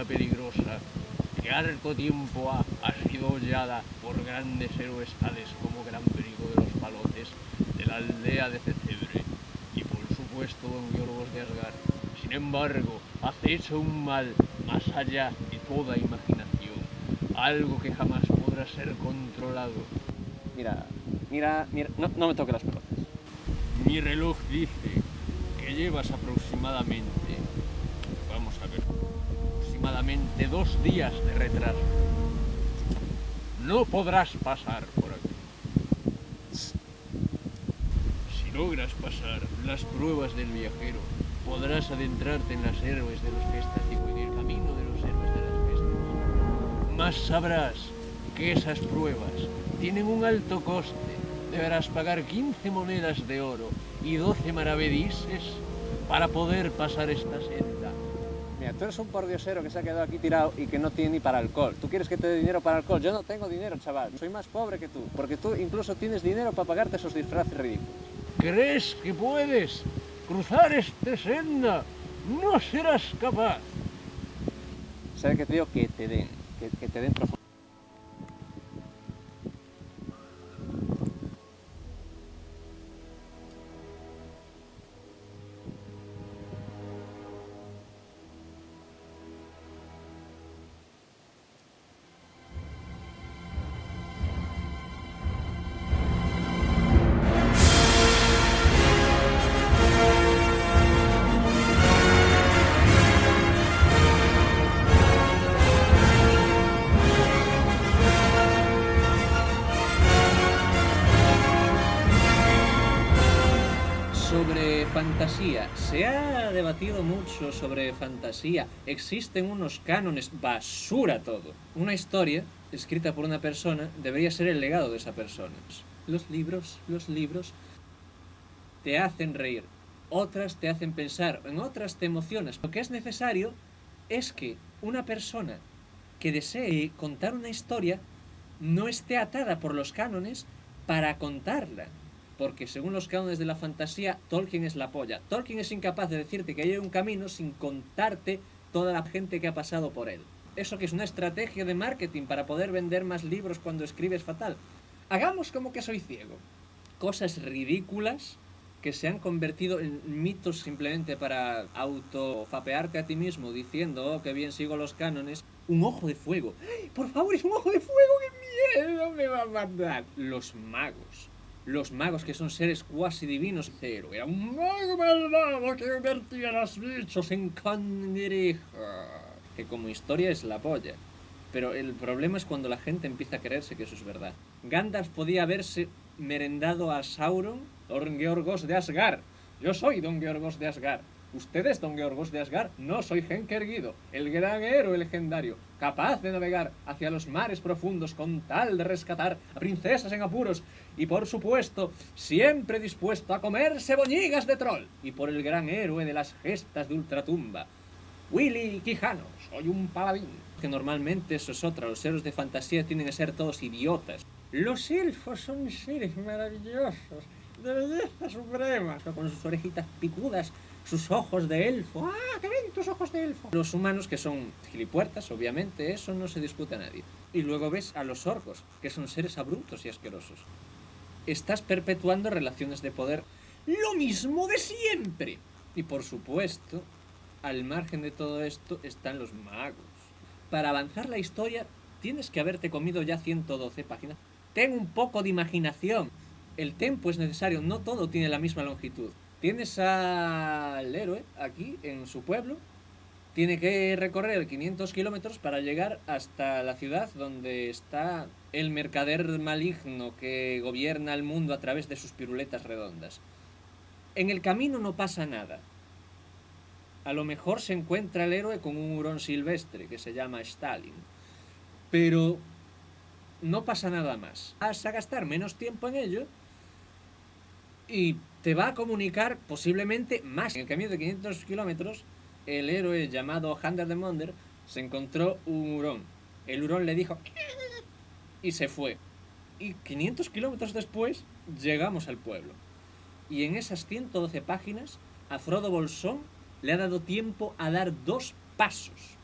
zona peligrosa que harto tiempo ha sido hollada por grandes héroes tales como Gran Perico de los Palotes, de la aldea de Cecebre, y por supuesto don Yorgos de Asgard. Sin embargo, acecha un mal más allá de toda imaginación, algo que jamás podrá ser controlado. Mira, no me toques las pelotas. Mi reloj dice que llevas aproximadamente, vamos a ver, aproximadamente 2 días de retraso. No podrás pasar por aquí. Si logras pasar las pruebas del viajero, podrás adentrarte en las héroes de los gestas, digo, en el camino de los héroes de las gestas. Mas sabrás que esas pruebas tienen un alto coste. Deberás pagar 15 monedas de oro y 12 maravedises para poder pasar esta senda. Mira, tú eres un pordiosero que se ha quedado aquí tirado y que no tiene ni para alcohol. ¿Tú quieres que te dé dinero para alcohol? Yo no tengo dinero, chaval. Soy más pobre que tú, porque tú incluso tienes dinero para pagarte esos disfraces ridículos. ¿Crees que puedes cruzar esta senda? No serás capaz. ¿Sabes qué te digo? Que te den profundidad. Sobre fantasía, se ha debatido mucho sobre fantasía. Existen unos cánones, basura todo. Una historia escrita por una persona debería ser el legado de esa persona. Los libros te hacen reír, otras te hacen pensar, en otras te emocionas. Lo que es necesario es que una persona que desee contar una historia no esté atada por los cánones para contarla. Porque según los cánones de la fantasía, Tolkien es la polla. Tolkien es incapaz de decirte que hay un camino sin contarte toda la gente que ha pasado por él. Eso que es una estrategia de marketing para poder vender más libros cuando escribes fatal. Hagamos como que soy ciego. Cosas ridículas que se han convertido en mitos simplemente para autofapearte a ti mismo diciendo, oh, que bien sigo los cánones. Un ojo de fuego. ¡Ay, por favor, es un ojo de fuego! ¡Qué miedo me va a matar! Los magos, que son seres cuasi divinos. Cero, era un mago malvado que convertía a los bichos en cangreja. Que como historia es la polla. Pero el problema es cuando la gente empieza a creerse que eso es verdad. Gandalf podía haberse merendado a Sauron, Don Georgos de Asgard. Yo soy Don Georgos de Asgard. Usted es Don Georgos de Asgard. No, soy Henke Erguido, el gran héroe legendario, capaz de navegar hacia los mares profundos con tal de rescatar a princesas en apuros y, por supuesto, siempre dispuesto a comer cebolligas de troll. Y por el gran héroe de las gestas de ultratumba, Willy Quijano, soy un paladín. Que normalmente eso es otra, los héroes de fantasía tienen que ser todos idiotas. Los elfos son seres maravillosos, de belleza suprema, con sus orejitas picudas, sus ojos de elfo. ¡Ah, qué ven tus ojos de elfo! Los humanos, que son gilipuertas, obviamente, eso no se discute a nadie. Y luego ves a los orcos, que son seres abruptos y asquerosos. Estás perpetuando relaciones de poder, lo mismo de siempre. Y por supuesto, al margen de todo esto están los magos. Para avanzar la historia tienes que haberte comido ya 112 páginas. Ten un poco de imaginación. El tempo es necesario, no todo tiene la misma longitud. Tienes al héroe aquí en su pueblo, tiene que recorrer 500 kilómetros para llegar hasta la ciudad donde está el mercader maligno que gobierna el mundo a través de sus piruletas redondas. En el camino no pasa nada. A lo mejor se encuentra el héroe con un hurón silvestre que se llama Stalin. Pero no pasa nada más. Vas a gastar menos tiempo en ello y te va a comunicar posiblemente más. En el camino de 500 kilómetros, el héroe llamado Hander de Monder se encontró un hurón. El hurón le dijo y se fue. Y 500 kilómetros después llegamos al pueblo. Y en esas 112 páginas a Frodo Bolsón le ha dado tiempo a dar 2 pasos.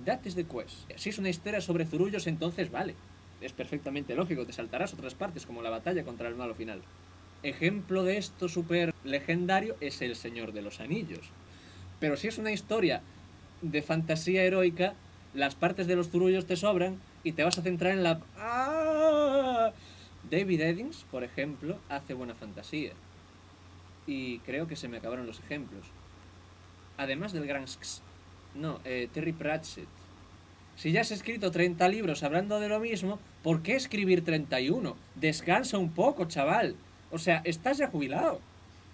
That is the quest. Si es una historia sobre zurullos, entonces vale. Es perfectamente lógico, te saltarás otras partes, como la batalla contra el malo final. Ejemplo de esto súper legendario es El Señor de los Anillos. Pero si es una historia de fantasía heroica, las partes de los zurullos te sobran y te vas a centrar en la... ¡Ah! David Eddings, por ejemplo, hace buena fantasía. Y creo que se me acabaron los ejemplos. Además del gran... Terry Pratchett. Si ya has escrito 30 libros hablando de lo mismo, ¿por qué escribir 31? Descansa un poco, chaval. O sea, estás ya jubilado.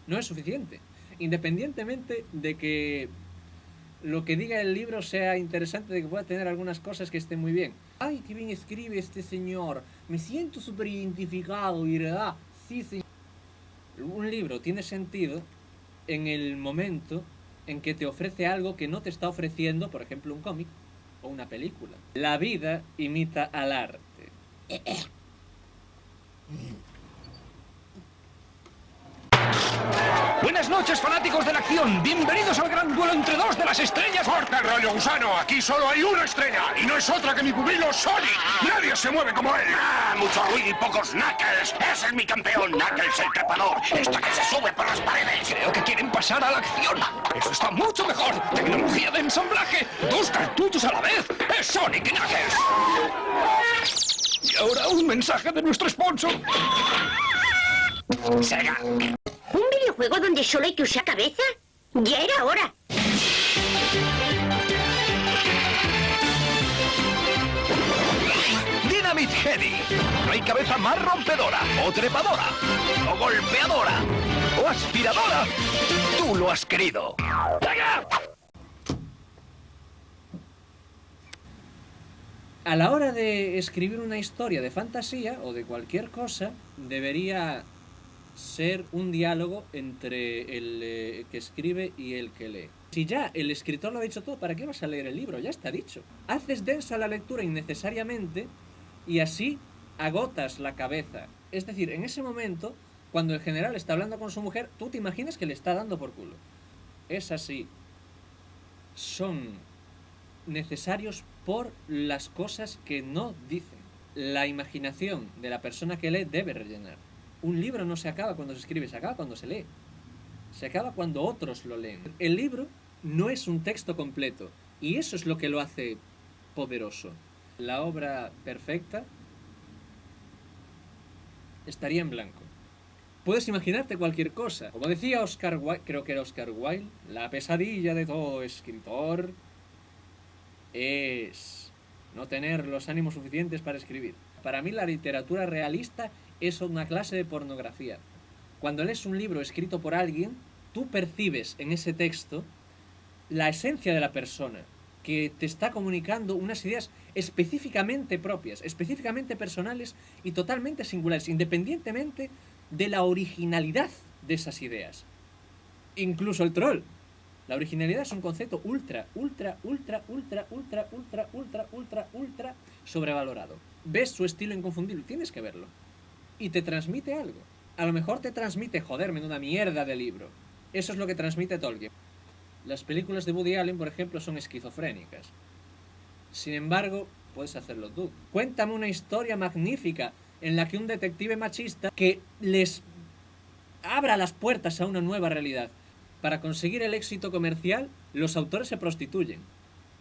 No es suficiente. Independientemente de que lo que diga el libro sea interesante, de que pueda tener algunas cosas que estén muy bien. ¡Ay, qué bien escribe este señor! Me siento súper identificado, ¿verdad? Sí, señor. Un libro tiene sentido en el momento en que te ofrece algo que no te está ofreciendo, por ejemplo, un cómic o una película. La vida imita al arte. Buenas noches, fanáticos de la acción. Bienvenidos al gran duelo entre dos de las estrellas. ¡Corta el rollo, gusano! Aquí solo hay una estrella y no es otra que mi pupilo Sonic. Nadie se mueve como él. ¡Ah! Mucho ruido y pocos Knuckles. Ese es mi campeón, Knuckles el trepador. Esta que se sube por las paredes. Creo que quieren pasar a la acción. Eso está mucho mejor. Tecnología de ensamblaje. Dos cartuchos a la vez. Es Sonic y Knuckles. Y ahora un mensaje de nuestro sponsor. Sega. ¿Un videojuego donde solo hay que usar cabeza? ¡Ya era hora! Dynamite Heady. No hay cabeza más rompedora, o trepadora, o golpeadora, o aspiradora. Tú lo has querido. ¡Venga! A la hora de escribir una historia de fantasía o de cualquier cosa, debería ser un diálogo entre el que escribe y el que lee. Si ya el escritor lo ha dicho todo, ¿para qué vas a leer el libro? Ya está dicho. Haces densa la lectura innecesariamente y así agotas la cabeza. Es decir, en ese momento, cuando el general está hablando con su mujer, tú te imaginas que le está dando por culo. Es así. Son necesarios por las cosas que no dicen. La imaginación de la persona que lee debe rellenar. Un libro no se acaba cuando se escribe, se acaba cuando se lee. Se acaba cuando otros lo leen. El libro no es un texto completo, y eso es lo que lo hace poderoso. La obra perfecta estaría en blanco. Puedes imaginarte cualquier cosa. Como decía Oscar Wilde, creo que era Oscar Wilde, la pesadilla de todo escritor es no tener los ánimos suficientes para escribir. Para mí la literatura realista es una clase de pornografía. Cuando lees un libro escrito por alguien, tú percibes en ese texto la esencia de la persona, que te está comunicando unas ideas específicamente propias, específicamente personales y totalmente singulares, independientemente de la originalidad de esas ideas. Incluso el troll. La originalidad es un concepto ultra sobrevalorado. Ves su estilo inconfundible, tienes que verlo. Y te transmite algo. A lo mejor te transmite, joderme, una mierda de libro. Eso es lo que transmite Tolkien. Las películas de Woody Allen, por ejemplo, son esquizofrénicas. Sin embargo, puedes hacerlo tú. Cuéntame una historia magnífica en la que un detective machista que les abra las puertas a una nueva realidad. Para conseguir el éxito comercial, los autores se prostituyen.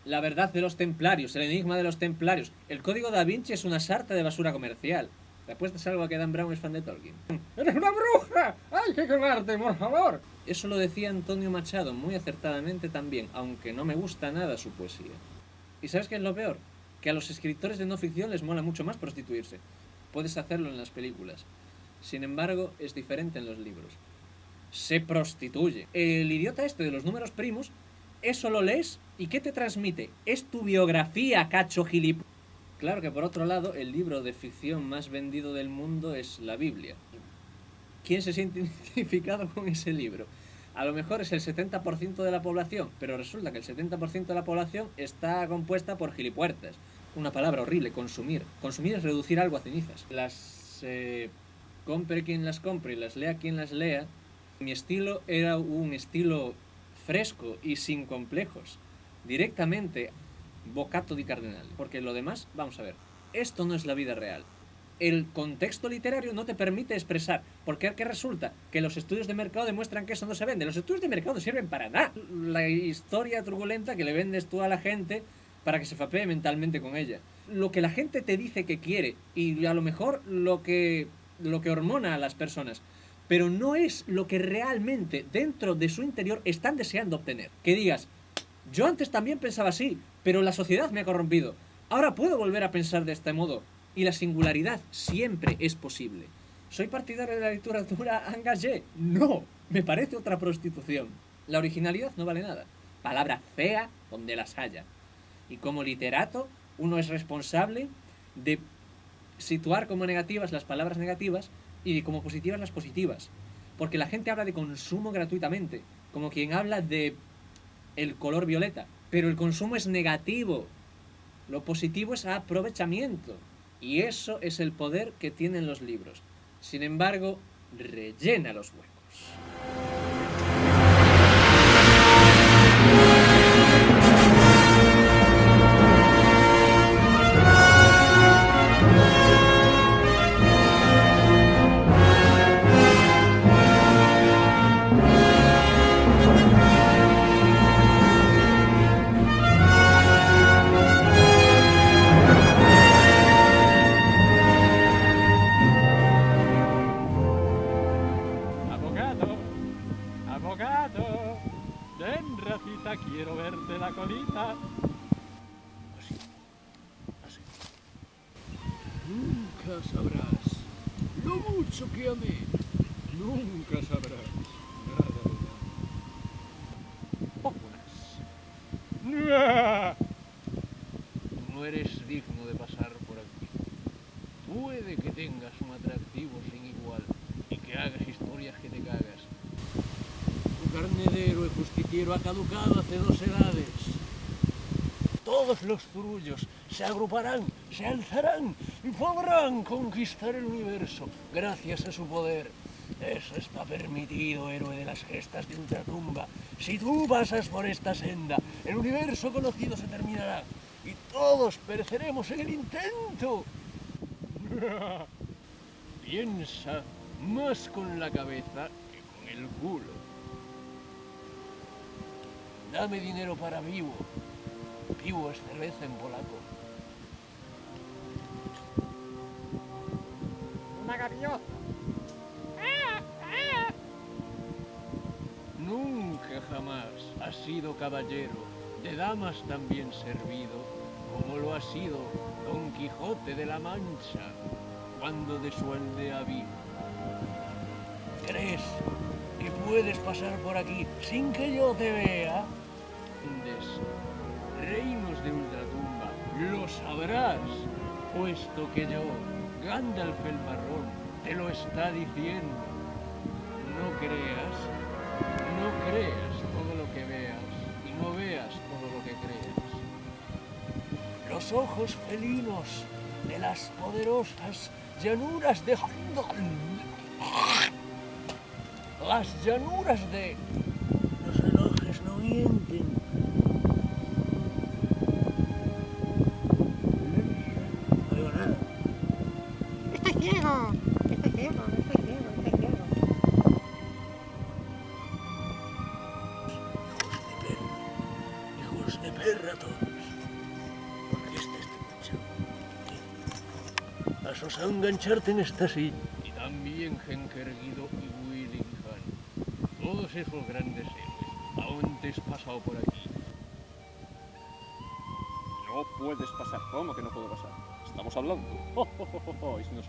La verdad de los templarios, el enigma de los templarios. El código da Vinci es una sarta de basura comercial. ¿Te apuestas algo a que Dan Brown es fan de Tolkien? ¡Eres una bruja! ¡Hay que quemarte, por favor! Eso lo decía Antonio Machado muy acertadamente también, aunque no me gusta nada su poesía. ¿Y sabes qué es lo peor? Que a los escritores de no ficción les mola mucho más prostituirse. Puedes hacerlo en las películas. Sin embargo, es diferente en los libros. Se prostituye. El idiota este de los números primos, eso lo lees y ¿qué te transmite? Es tu biografía, cacho gilipollas. Claro que por otro lado, el libro de ficción más vendido del mundo es la Biblia. ¿Quién se siente identificado con ese libro? A lo mejor es el 70% de la población, pero resulta que el 70% de la población está compuesta por gilipuertas. Una palabra horrible, consumir. Consumir es reducir algo a cenizas. Las compre quien las compre y las lea quien las lea. Mi estilo era un estilo fresco y sin complejos. Directamente bocato di cardenal. Porque lo demás, vamos a ver, esto no es la vida real. El contexto literario no te permite expresar, porque ¿qué resulta? Que los estudios de mercado demuestran que eso no se vende. Los estudios de mercado no sirven para nada. La historia truculenta que le vendes tú a la gente para que se fapee mentalmente con ella. Lo que la gente te dice que quiere, y a lo mejor lo que hormona a las personas, pero no es lo que realmente dentro de su interior están deseando obtener. Que digas, yo antes también pensaba así, pero la sociedad me ha corrompido. Ahora puedo volver a pensar de este modo. Y la singularidad siempre es posible. ¿Soy partidario de la literatura engagée? No, me parece otra prostitución. La originalidad no vale nada. Palabra fea donde las haya. Y como literato, uno es responsable de situar como negativas las palabras negativas y como positivas las positivas. Porque la gente habla de consumo gratuitamente, como quien habla de el color violeta. Pero el consumo es negativo. Lo positivo es aprovechamiento. Y eso es el poder que tienen los libros. Sin embargo, rellena los huecos. Abogado, ven racita, quiero verte la colita. Así. Nunca sabrás lo mucho que amé. Nunca sabrás nada de nada. No eres digno de pasar por aquí. Puede que tengas un atractivo sin igual y que hagas historias que te cagas. Carnedero y justiciero ha caducado hace 2 edades. Todos los zurullos se agruparán, se alzarán y podrán conquistar el universo gracias a su poder. Eso está permitido, héroe de las gestas de ultratumba. Si tú pasas por esta senda, el universo conocido se terminará y todos pereceremos en el intento. Piensa más con la cabeza que con el culo. Dame dinero para Piwo. Piwo es cerveza en polaco. Una gaviota. Nunca jamás has sido caballero, de damas también servido, como lo ha sido Don Quijote de la Mancha, cuando de su aldea vino. ¿Crees que puedes pasar por aquí sin que yo te vea? Reinos de ultratumba, lo sabrás, puesto que yo, Gandalf el Marrón, te lo está diciendo. No creas todo lo que veas y no veas todo lo que creas. Los ojos felinos de las poderosas llanuras de las llanuras de... Los relojes no mienten. No veo nada. Estoy ciego. Hijos de perra todos. Porque este muchacho. Has osado engancharte en esta silla. Y también Henkerguido y Willingham. Todos esos grandes héroes. Aún te has pasado por aquí. No puedes pasar. ¿Cómo que no puedo pasar? Estamos hablando. Y si nos